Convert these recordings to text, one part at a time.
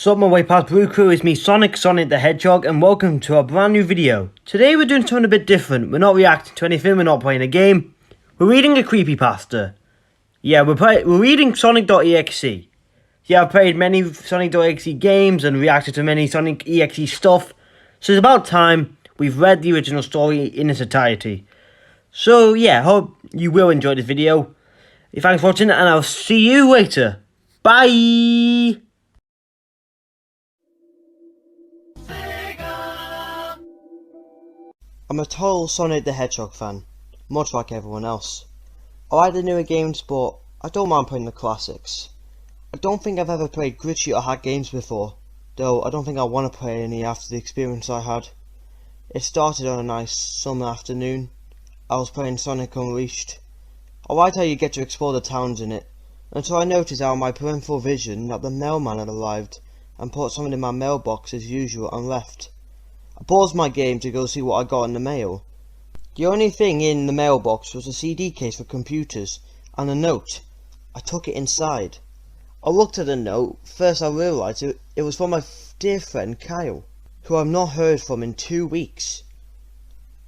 Sup my way past Brew Crew, it's me Sonic the Hedgehog, and welcome to a brand new video. Today we're doing something a bit different. We're not reacting to anything, we're not playing a game. We're reading a creepypasta. Yeah, we're reading Sonic.EXE. Yeah, I've played many Sonic.EXE games and reacted to many Sonic.EXE stuff. So it's about time we've read the original story in its entirety. So yeah, hope you will enjoy this video. Thanks for watching and I'll see you later. Bye! I'm a total Sonic the Hedgehog fan, much like everyone else. I like the newer games, but I don't mind playing the classics. I don't think I've ever played glitchy or hacked games before, though I don't think I want to play any after the experience I had. It started on a nice summer afternoon. I was playing Sonic Unleashed. I liked how you get to explore the towns in it, until I noticed out of my peripheral vision that the mailman had arrived and put something in my mailbox as usual and left. I paused my game to go see what I got in the mail. The only thing in the mailbox was a CD case for computers and a note. I took it inside. I looked at the note. First I realised it was from my dear friend Kyle, who I've not heard from in 2 weeks.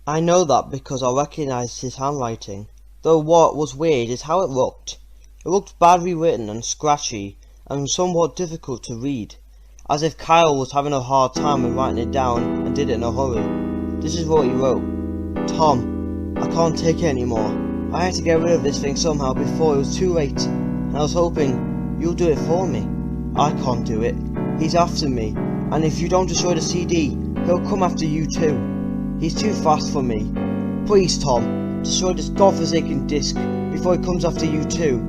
I know that because I recognised his handwriting, though what was weird is how it looked. It looked badly written and scratchy and somewhat difficult to read, as if Kyle was having a hard time with writing it down and did it in a hurry. This is what he wrote. Tom, I can't take it anymore. I had to get rid of this thing somehow before it was too late, and I was hoping you'll do it for me. I can't do it. He's after me, and if you don't destroy the CD, he'll come after you too. He's too fast for me. Please, Tom, destroy this godforsaken disc before he comes after you too.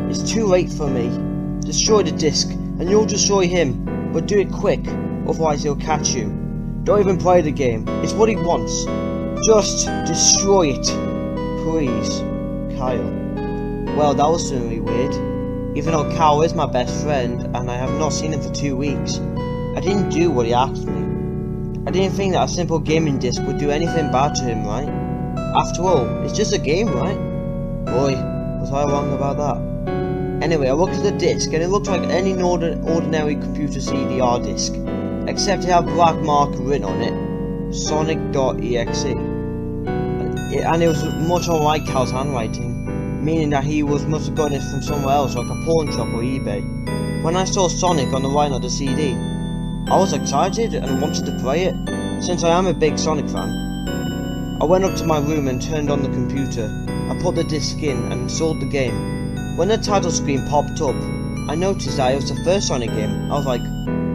It's too late for me. Destroy the disc, and you'll destroy him. But do it quick, otherwise he'll catch you. Don't even play the game, it's what he wants. Just destroy it. Please, Kyle. Well, that was certainly weird. Even though Kyle is my best friend, and I have not seen him for 2 weeks, I didn't do what he asked me. I didn't think that a simple gaming disc would do anything bad to him, right? After all, it's just a game, right? Boy, was I wrong about that. Anyway, I looked at the disc and it looked like any ordinary computer CD-R disc, except it had a black mark written on it, Sonic.EXE. And it was much unlike Cal's handwriting, meaning that he must have gotten it from somewhere else, like a pawn shop or eBay. When I saw Sonic on the line of the CD, I was excited and wanted to play it, since I am a big Sonic fan. I went up to my room and turned on the computer. I put the disc in and installed the game. When the title screen popped up, I noticed that it was the first Sonic game. I was like,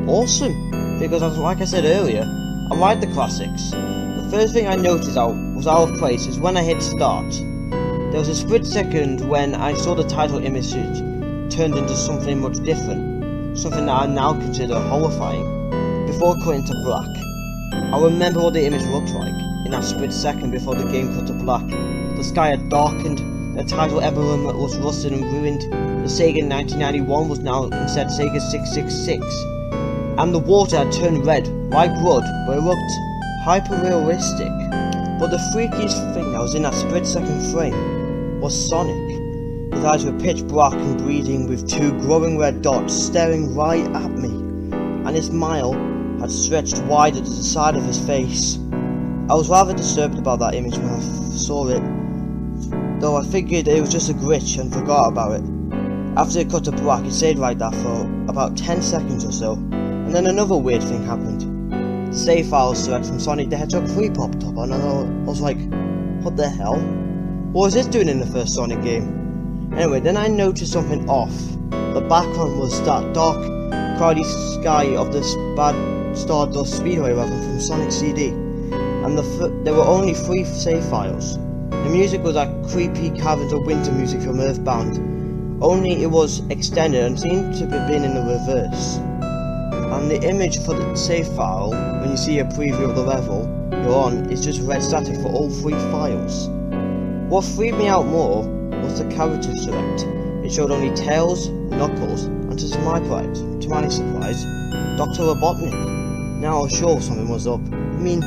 awesome, because like I said earlier, I like the classics. The first thing I noticed was out of place is when I hit start. There was a split second when I saw the title image turned into something much different, something that I now consider horrifying, before cutting to black. I remember what the image looked like in that split second before the game cut to black. The sky had darkened. The title emblem was rusted and ruined. The Sega 1991 was now instead Sega 666. And the water had turned red, like blood, but it looked hyper-realistic. But the freakiest thing that was in that split-second frame was Sonic. His eyes were pitch black and bleeding with 2 glowing red dots staring right at me. And his smile had stretched wide at the side of his face. I was rather disturbed about that image when I saw it, though I figured it was just a glitch and forgot about it. After it cut to black, it stayed like that for about 10 seconds or so, and then another weird thing happened. The save files select from Sonic the Hedgehog 3 popped up, and I was like, what the hell? What was this doing in the first Sonic game? Anyway, then I noticed something off. The background was that dark, cloudy sky of this bad Stardust Speedway level from Sonic CD, and there were only 3 save files. The music was like creepy caverns of winter music from Earthbound, only it was extended and seemed to have been in the reverse. And the image for the save file, when you see a preview of the level you're on, is just red static for all 3 files. What freaked me out more was the character select. It showed only Tails, Knuckles, and to my surprise, Dr. Robotnik. Now I was sure something was up. I mean,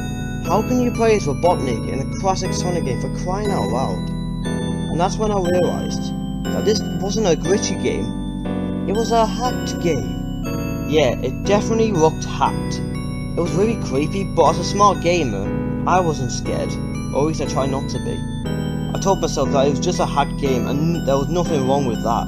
how can you play as Robotnik in a classic Sonic game, for crying out loud? And that's when I realised that this wasn't a glitchy game, it was a hacked game. Yeah, it definitely looked hacked. It was really creepy, but as a smart gamer, I wasn't scared, or at least I tried not to be. I told myself that it was just a hacked game and there was nothing wrong with that.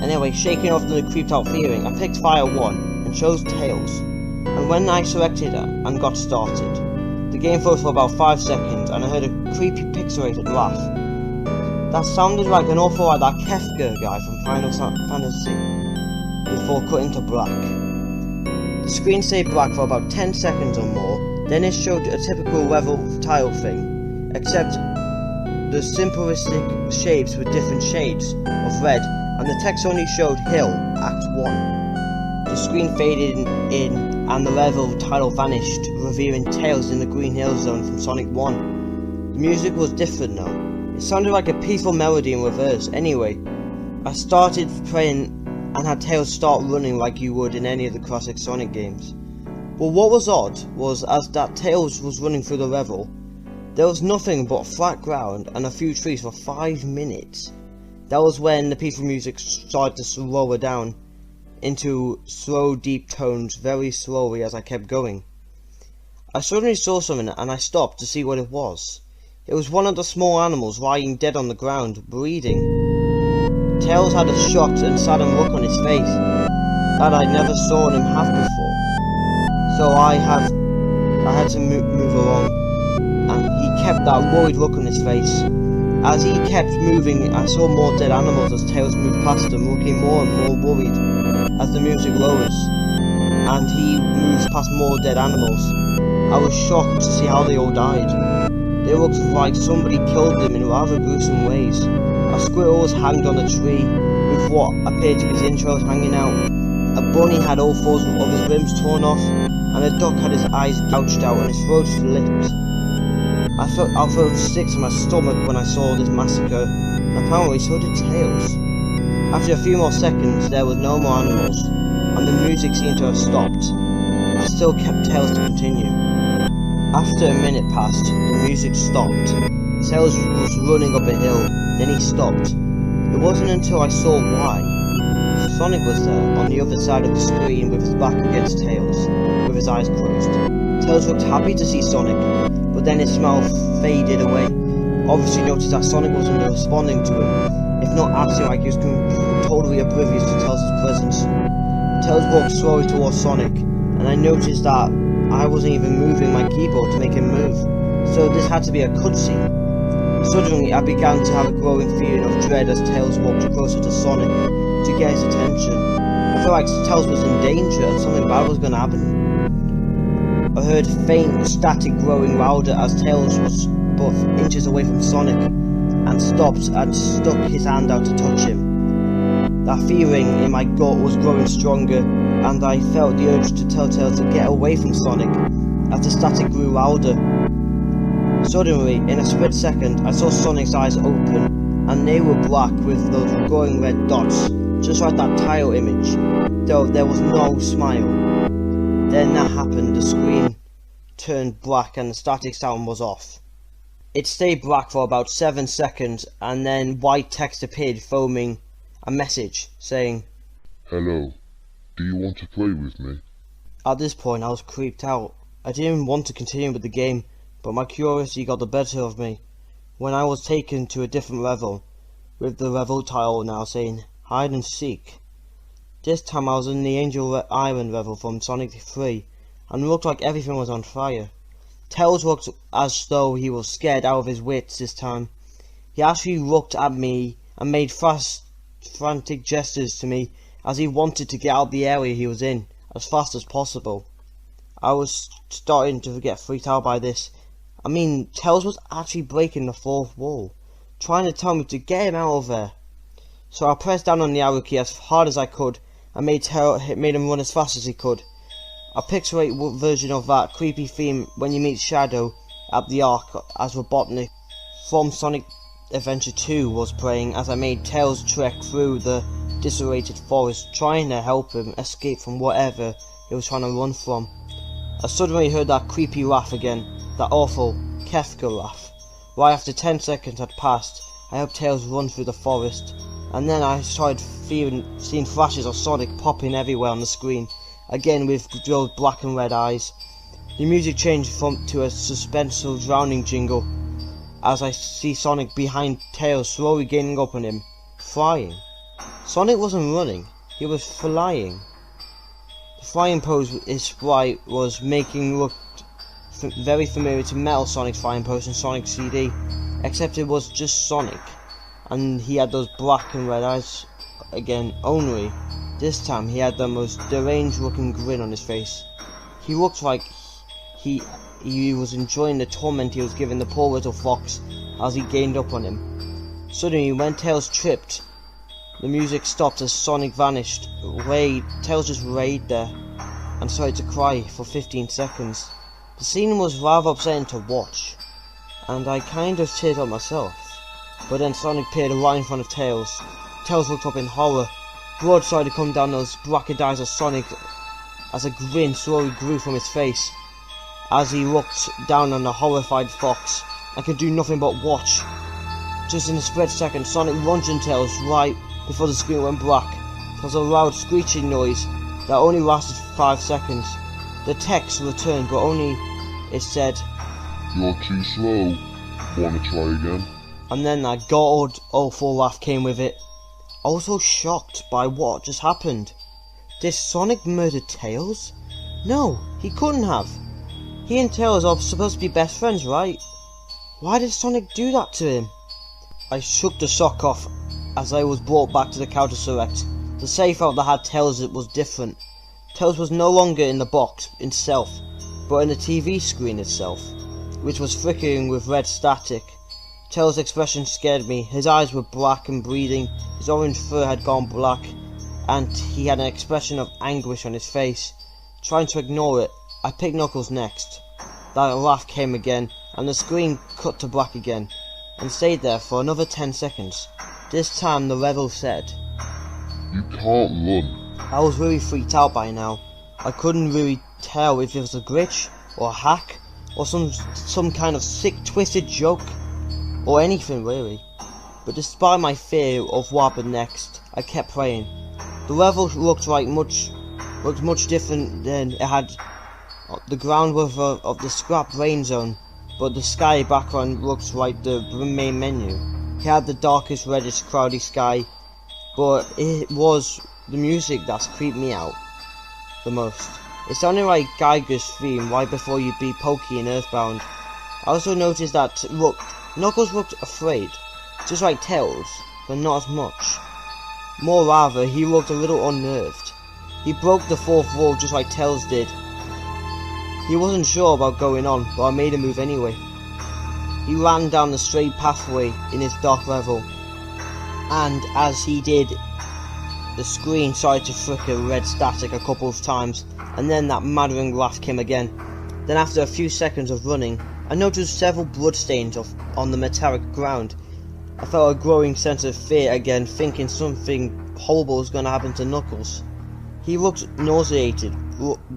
Anyway, shaking off the creeped out feeling, I picked Fire 1 and chose Tails. And when I selected it and got started, the game froze for about 5 seconds and I heard a creepy pixelated laugh. That sounded like an awful lot like that Kefka guy from Final Fantasy, before cutting to black. The screen stayed black for about 10 seconds or more, then it showed a typical level title thing, except the simplistic shapes with different shades of red, and the text only showed Hill, Act 1. The screen faded in and the level title vanished, revealing Tails in the Green Hill Zone from Sonic 1. The music was different though. It sounded like a peaceful melody in reverse. Anyway, I started playing and had Tails start running like you would in any of the classic Sonic games. But what was odd was, as that Tails was running through the level, there was nothing but flat ground and a few trees for 5 minutes. That was when the peaceful music started to slow down into slow deep tones very slowly as I kept going. I suddenly saw something and I stopped to see what it was. It was one of the small animals lying dead on the ground, bleeding. Tails had a shocked and saddened look on his face that I never saw him have before. So I had to move along, and he kept that worried look on his face. As he kept moving, I saw more dead animals as Tails moved past them, looking more and more worried as the music lowers, and he moves past more dead animals. I was shocked to see how they all died. They looked like somebody killed them in rather gruesome ways. A squirrel was hanged on a tree, with what appeared to be his entrails hanging out. A bunny had all 4 of his limbs torn off, and a duck had his eyes gouged out and his throat slit. I felt sick to my stomach when I saw this massacre, and apparently so did Tails. After a few more seconds, there was no more animals, and the music seemed to have stopped. I still kept Tails to continue. After a minute passed, the music stopped. Tails was running up a hill, then he stopped. It wasn't until I saw why. Sonic was there, on the other side of the screen with his back against Tails, with his eyes closed. Tails looked happy to see Sonic, but then his smile faded away. Obviously noticed that Sonic wasn't responding to him, if not acting like he was totally oblivious to Tails' presence. Tails walked slowly towards Sonic, and I noticed that I wasn't even moving my keyboard to make him move, so this had to be a cutscene. Suddenly I began to have a growing feeling of dread as Tails walked closer to Sonic to get his attention. I felt like Tails was in danger and something bad was going to happen. I heard faint static growing louder as Tails was but inches away from Sonic and stopped and stuck his hand out to touch him. That feeling in my gut was growing stronger, and I felt the urge to tell Tails to get away from Sonic as the static grew louder. Suddenly, in a split second, I saw Sonic's eyes open, and they were black with those glowing red dots, just like that title image, though there was no smile. Then that happened, the screen turned black and the static sound was off. It stayed black for about 7 seconds, and then white text appeared foaming a message saying, "Hello, do you want to play with me?" At this point I was creeped out. I didn't want to continue with the game, but my curiosity got the better of me when I was taken to a different level, with the level title now saying Hide and Seek. This time I was in the Angel Island level from Sonic.EXE, and it looked like everything was on fire. Tails looked as though he was scared out of his wits this time. He actually looked at me and made frantic gestures to me as he wanted to get out of the area he was in as fast as possible. I was starting to get freaked out by this. I mean, Tails was actually breaking the 4th wall, trying to tell me to get him out of there. So I pressed down on the arrow key as hard as I could and made him run as fast as he could. A pixelated version of that creepy theme when you meet Shadow at the Ark as Robotnik from Sonic Adventure 2 was playing as I made Tails trek through the desolated forest, trying to help him escape from whatever he was trying to run from. I suddenly heard that creepy laugh again, that awful Kefka laugh. Right after 10 seconds had passed, I helped Tails run through the forest, and then I started seeing flashes of Sonic popping everywhere on the screen again with those black and red eyes. The music changed to a suspenseful drowning jingle as I see Sonic behind Tails slowly gaining up on him, flying. Sonic wasn't running, he was flying. The flying pose his sprite was making looked very familiar to Metal Sonic's flying pose in Sonic CD, except it was just Sonic, and he had those black and red eyes again, only this time he had the most deranged looking grin on his face. He looked like he was enjoying the torment he was giving the poor little fox as he gained up on him. Suddenly, when Tails tripped, the music stopped as Sonic vanished. Tails just laid there and started to cry for 15 seconds. The scene was rather upsetting to watch, and I kind of teared up myself. But then Sonic appeared right in front of Tails. Tails looked up in horror. Blood started to come down those bracket eyes of Sonic as a grin slowly grew from his face. As he looked down on the horrified fox, I could do nothing but watch. Just in a split second, Sonic lunged in Tails right before the screen went black. There was a loud screeching noise that only lasted 5 seconds. The text returned, but only it said, "You're too slow. Wanna try again?" And then that god awful laugh came with it. I was so shocked by what just happened. Did Sonic murder Tails? No, he couldn't have. He and Tails are supposed to be best friends, right? Why did Sonic do that to him? I shook the shock off as I was brought back to the counter select. The safe out that had Tails was different. Tails was no longer in the box itself, but in the TV screen itself, which was flickering with red static. Tails' expression scared me. His eyes were black and bleeding, his orange fur had gone black, and he had an expression of anguish on his face. Trying to ignore it, I picked Knuckles next. That laugh came again, and the screen cut to black again, and stayed there for another 10 seconds. This time the level said, "You can't run." I was really freaked out by now. I couldn't really tell if it was a glitch, or a hack, or some kind of sick twisted joke, or anything really. But despite my fear of what happened next, I kept playing. The level looked much different than it had. The ground was of the scrap rain zone, but the sky background looked like the main menu. It had the darkest reddish cloudy sky, but it was the music that's creeped me out the most. It sounded like Geiger's theme right before you beat Pokey in Earthbound. I also noticed that Knuckles looked afraid, just like Tails, but not as much. More rather, he looked a little unnerved. He broke the fourth wall just like Tails did. He wasn't sure about going on, but I made him move anyway. He ran down the straight pathway in his dark level, and as he did, the screen started to flicker red static a couple of times, and then that maddening laugh came again. Then after a few seconds of running, I noticed several bloodstains on the metallic ground. I felt a growing sense of fear again, thinking something horrible was going to happen to Knuckles. He looked nauseated,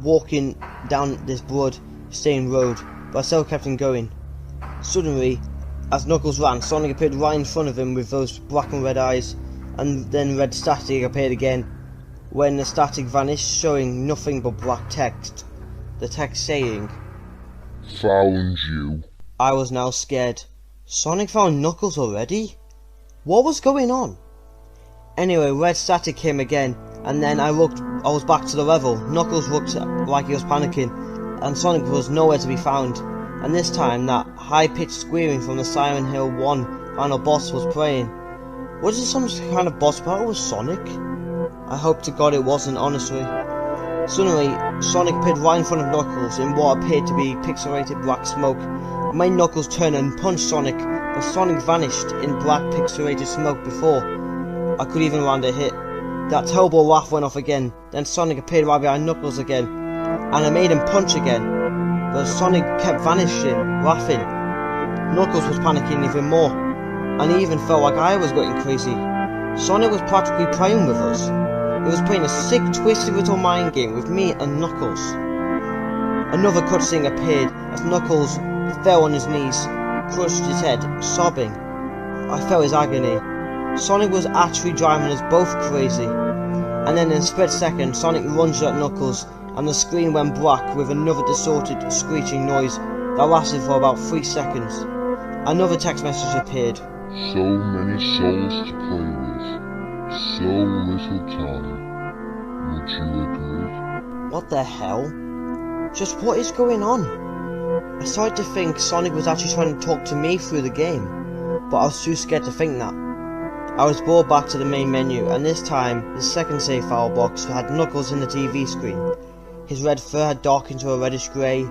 walking down this blood-stained road, but I still kept him going. Suddenly, as Knuckles ran, Sonic appeared right in front of him with those black and red eyes, and then red static appeared again. When the static vanished, showing nothing but black text. The text saying, "Found you." I was now scared. Sonic found Knuckles already? What was going on? Anyway, red static came again, and then I was back to the level. Knuckles looked like he was panicking, and Sonic was nowhere to be found. And this time, that high-pitched squealing from the Siren Hill 1 final boss was playing. Was it some kind of boss battle with Sonic? I hope to God it wasn't, honestly. Suddenly, Sonic appeared right in front of Knuckles in what appeared to be pixelated black smoke. I made Knuckles turn and punch Sonic, but Sonic vanished in black pixelated smoke before I could even land a hit. That terrible laugh went off again, then Sonic appeared right behind Knuckles again, and I made him punch again, but Sonic kept vanishing, laughing. Knuckles was panicking even more, and he even felt like I was going crazy. Sonic was practically playing with us. He was playing a sick, twisted little mind game with me and Knuckles. Another cutscene appeared as Knuckles fell on his knees, crushed his head, sobbing. I felt his agony. Sonic was actually driving us both crazy. And then in a split second, Sonic lunged at Knuckles and the screen went black with another distorted screeching noise that lasted for about 3 seconds. Another text message appeared. So many souls to play with. So little time. Would you agree? What the hell? Just what is going on? I started to think Sonic was actually trying to talk to me through the game, but I was too scared to think that. I was brought back to the main menu, and this time, the second save file box had Knuckles in the TV screen. His red fur had darkened to a reddish grey,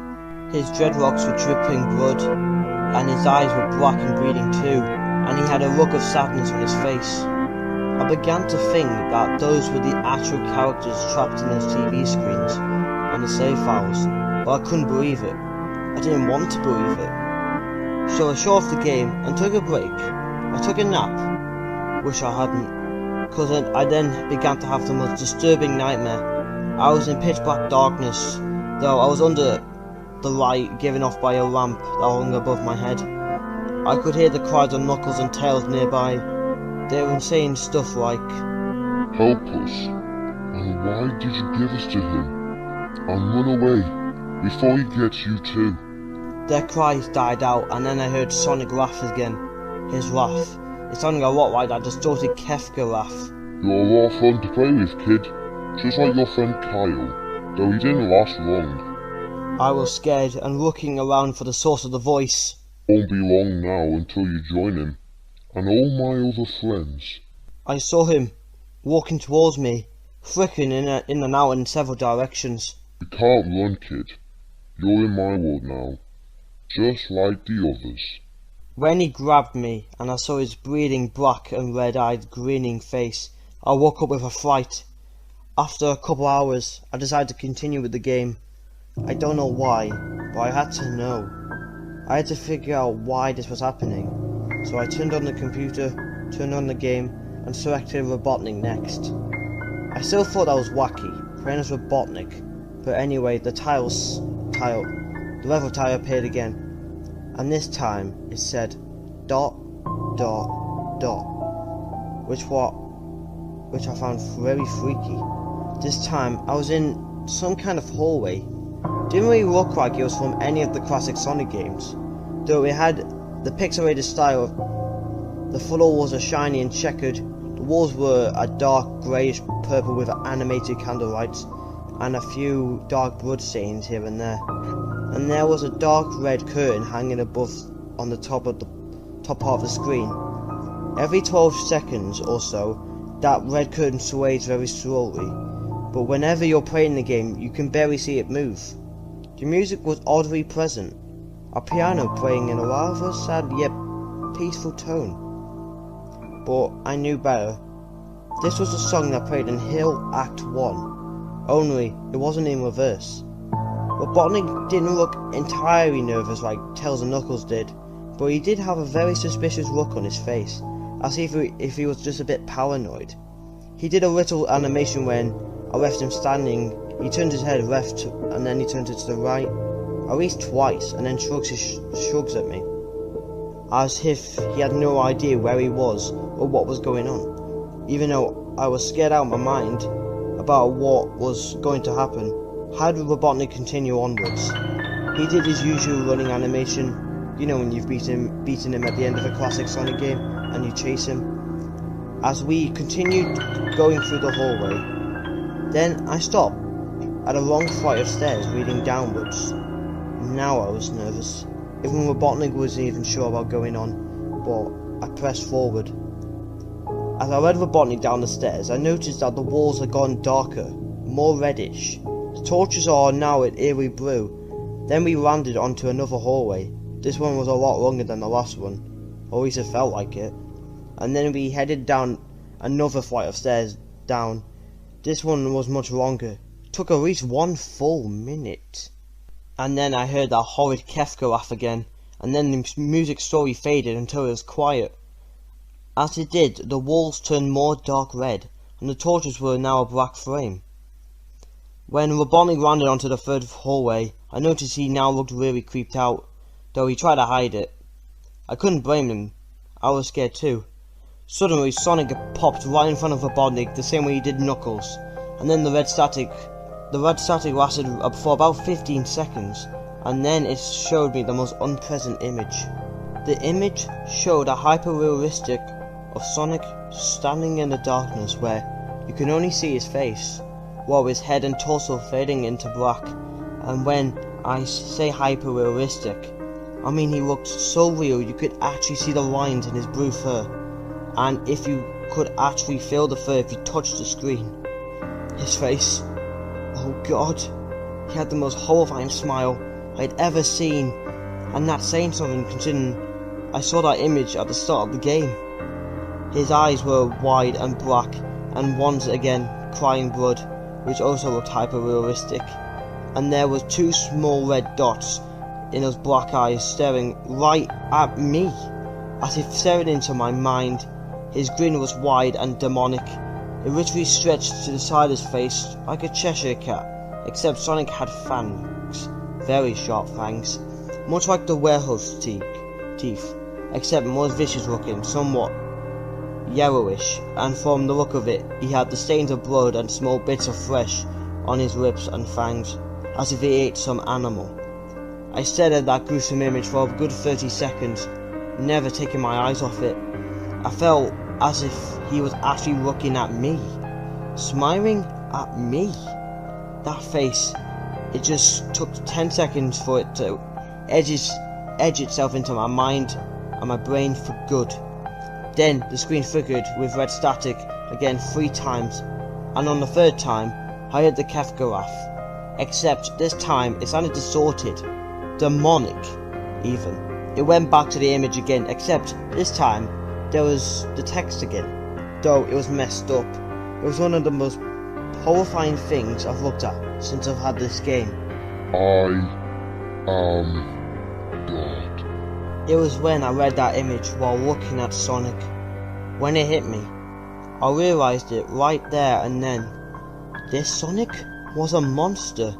his dreadlocks were dripping blood, and his eyes were black and bleeding too, and he had a look of sadness on his face. I began to think that those were the actual characters trapped in those TV screens and the save files, but I couldn't believe it. I didn't want to believe it. So I shut off the game and took a break. I took a nap. Wish I hadn't, because I then began to have the most disturbing nightmare. I was in pitch black darkness, though I was under the light given off by a lamp that hung above my head. I could hear the cries of Knuckles and Tails nearby. They were saying stuff like, Help us. And why did you give us to him? And run away, before he gets you too. Their cries died out, and then I heard Sonic laugh again. His laugh. It sounded a lot like that distorted Kefka laugh. You're a lot of fun to play with, kid. Just like your friend Kyle, though he didn't last long. I was scared and looking around for the source of the voice. Won't be long now until you join him, and all my other friends. I saw him, walking towards me, flickering in and out in several directions. You can't run, kid. You're in my world now, just like the others. When he grabbed me and I saw his bleeding black and red-eyed grinning face, I woke up with a fright. After a couple hours, I decided to continue with the game. I don't know why, but I had to know. I had to figure out why this was happening. So I turned on the computer, turned on the game, and selected Robotnik next. I still thought that was wacky, playing as Robotnik, but anyway, the level tile appeared again. And this time it said ... which I found very freaky. This time I was in some kind of hallway. Didn't really look like it was from any of the classic Sonic games, though it had the pixelated style of the floor was a shiny and checkered, the walls were a dark greyish purple with animated candlelights, and a few dark blood stains here and there. And there was a dark red curtain hanging above on the top part of the screen. Every 12 seconds or so, that red curtain sways very slowly, but whenever you're playing the game, you can barely see it move. The music was oddly present, a piano playing in a rather sad yet peaceful tone. But I knew better. This was a song that played in Hill Act 1, only it wasn't in reverse. Robotnik didn't look entirely nervous like Tails and Knuckles did, but he did have a very suspicious look on his face, as if he was just a bit paranoid. He did a little animation when I left him standing. He turned his head left and then he turned it to the right, at least twice, and then shrugs at me, as if he had no idea where he was or what was going on. Even though I was scared out of my mind about what was going to happen, how did Robotnik continue onwards? He did his usual running animation, you know when you've beaten him at the end of a classic Sonic game and you chase him. As we continued going through the hallway, then I stopped at a long flight of stairs leading downwards. Now I was nervous. Even Robotnik wasn't even sure about going on, but I pressed forward. As I led Robotnik down the stairs, I noticed that the walls had gone darker, more reddish. The torches are now at eerie blue. Then we landed onto another hallway. This one was a lot longer than the last one, or at least it felt like it. And then we headed down another flight of stairs down. This one was much longer. It took at least 1 full minute. And then I heard that horrid Kefka laugh again, and then the music slowly faded until it was quiet. As it did, the walls turned more dark red, and the torches were now a black flame. When Robotnik landed onto the third hallway, I noticed he now looked really creeped out, though he tried to hide it. I couldn't blame him. I was scared too. Suddenly, Sonic popped right in front of Robotnik the same way he did Knuckles, and then the red static The red static lasted for about 15 seconds, and then it showed me the most unpleasant image. The image showed a hyper-realistic of Sonic standing in the darkness where you can only see his face, while his head and torso fading into black. And when I say hyper-realistic, I mean he looked so real you could actually see the lines in his blue fur, and if you could actually feel the fur if you touched the screen. His face, oh god, he had the most horrifying smile I'd ever seen, and that's saying something considering I saw that image at the start of the game. His eyes were wide and black, and once again crying blood, which also looked hyper-realistic, and there was 2 small red dots in those black eyes staring right at me, as if staring into my mind. His grin was wide and demonic. It literally stretched to the side of his face like a Cheshire cat, except Sonic had fangs, very sharp fangs, much like the werewolf's teeth, except more vicious looking, somewhat yellowish, and from the look of it, he had the stains of blood and small bits of flesh on his lips and fangs, as if he ate some animal. I stared at that gruesome image for a good 30 seconds, never taking my eyes off it. I felt as if he was actually looking at me, smiling at me. That face, it just took 10 seconds for it to edge itself into my mind and my brain for good. Then the screen flickered with red static again 3 times, and on the 3rd time I heard the Kefka, except this time it sounded distorted, demonic even. It went back to the image again, except this time there was the text again, though it was messed up. It was one of the most horrifying things I've looked at since I've had this game. I am God. It was when I read that image while looking at Sonic. When it hit me, I realised it right there and then. This Sonic was a monster,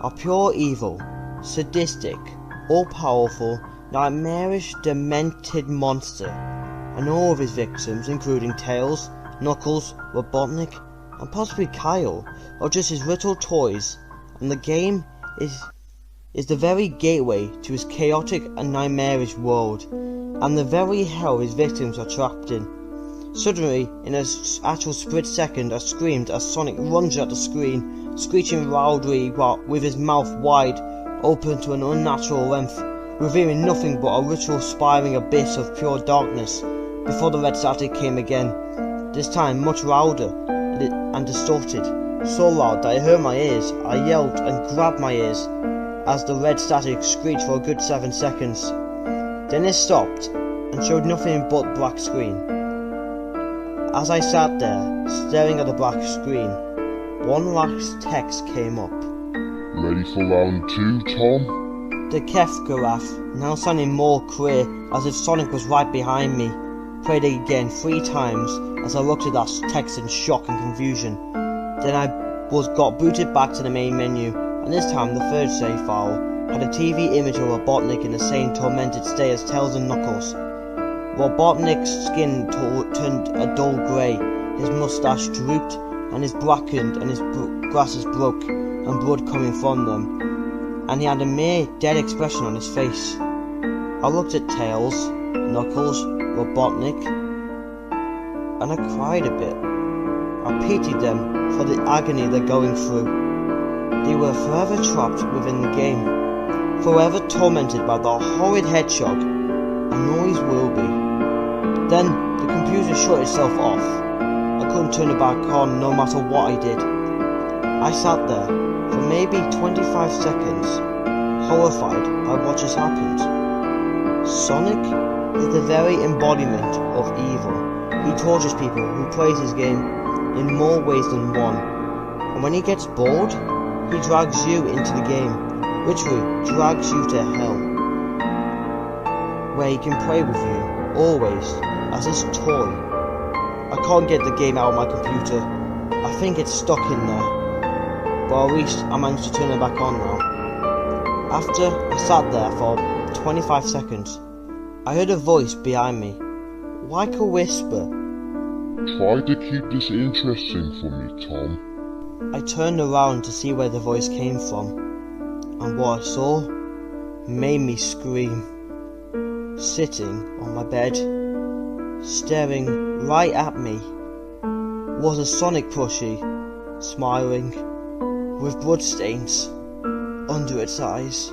a pure evil, sadistic, all-powerful, nightmarish, demented monster, and all of his victims, including Tails, Knuckles, Robotnik, and possibly Kyle, are just his little toys, and the game is the very gateway to his chaotic and nightmarish world, and the very hell his victims are trapped in. Suddenly, in an actual split second, I screamed as Sonic lunged at the screen, screeching loudly with his mouth wide open to an unnatural length, revealing nothing but a literal spiraling abyss of pure darkness, before the red static came again, this time much louder and distorted, so loud that it hurt my ears. I yelled and grabbed my ears as the red static screeched for a good 7 seconds. Then it stopped and showed nothing but black screen. As I sat there, staring at the black screen, one last text came up. Ready for round 2, Tom? The Kefka, now sounding more clear, as if Sonic was right behind me, played again 3 times as I looked at that text in shock and confusion. Then I got booted back to the main menu, and this time the 3rd save file had a TV image of Robotnik in the same tormented state as Tails and Knuckles. Robotnik's skin turned a dull grey, his moustache drooped, and his blackened, and his glasses broke, and blood coming from them, and he had a mere dead expression on his face. I looked at Tails, Knuckles, Robotnik, and I cried a bit. I pitied them for the agony they're going through. They were forever trapped within the game, forever tormented by the horrid hedgehog, and always will be. Then the computer shut itself off. I couldn't turn it back on no matter what I did. I sat there for maybe 25 seconds, horrified by what just happened. Sonic is the very embodiment of evil. He tortures people who plays his game in more ways than one. And when he gets bored, he drags you into the game, literally drags you to hell, where he can play with you, always, as his toy. I can't get the game out of my computer. I think it's stuck in there, but at least I managed to turn it back on now. After I sat there for 25 seconds, I heard a voice behind me, like a whisper. Try to keep this interesting for me, Tom. I turned around to see where the voice came from, and what I saw made me scream. Sitting on my bed, staring right at me, was a Sonic plushie, smiling, with bloodstains under its eyes.